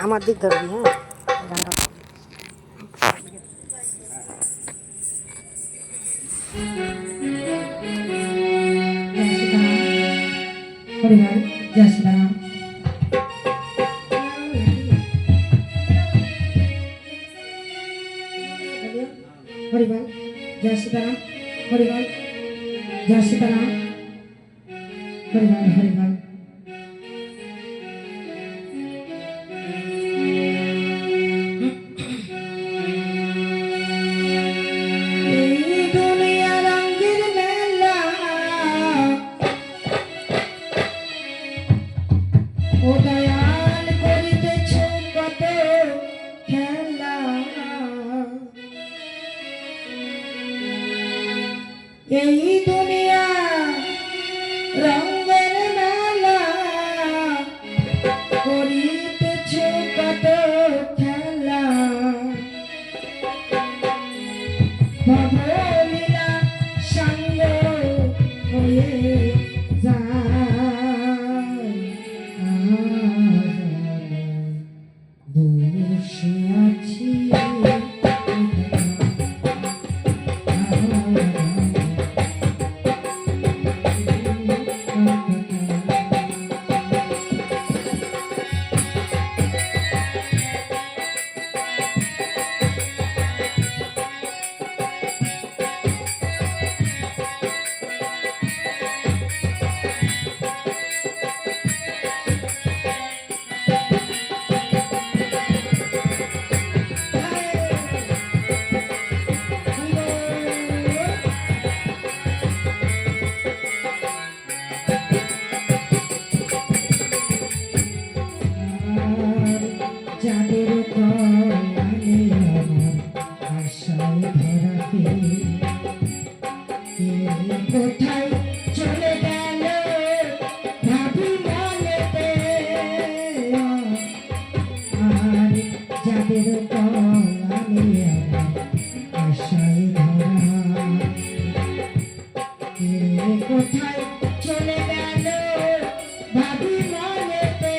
আমার দিক ধরবি, হ্যাঁ গানটা হরিবল জয় সীতারাম। হরিবল জয় সীতারাম। হরিবল জয় সীতারাম। হরিবল হরিবল। ও দয়াল করিতেছ কত খেলা, এই দুনিয়া রঙের মেলা, করিতেছ কত খেলা, ভবলীলা সঙ্গ হয়ে যায়, বসে আছি যাদের কল্যাণে আমার আশায় ধরাতে, কোথায় চলে গেল ভাবি মনেতে, আর যাদের কল্যাণে আমার আশায় ধরা, কোথায় চলে গেল ভাবি মনেতে,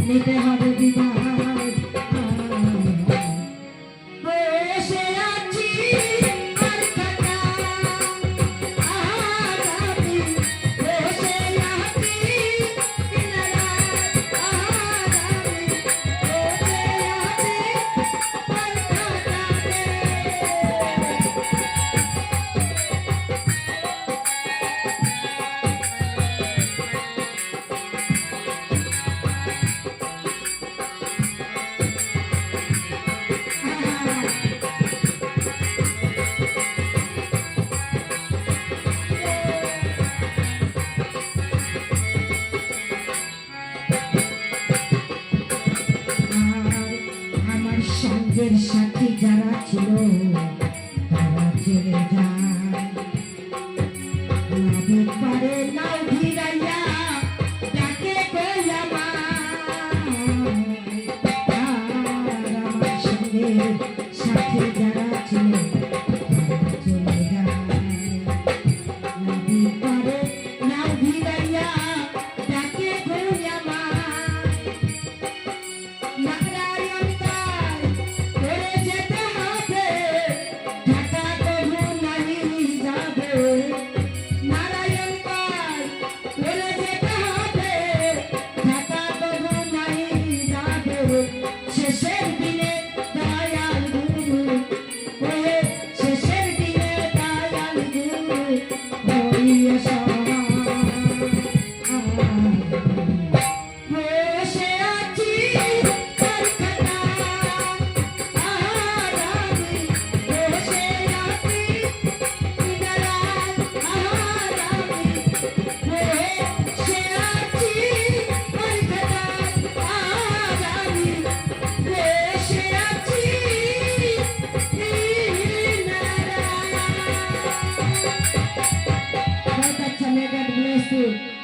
নিতে হবে বিবাদ, বসে আছি আর কাটা, আমি বসে আছি দিনরাত, আমি বসে আছি আর কাটাতে। আছে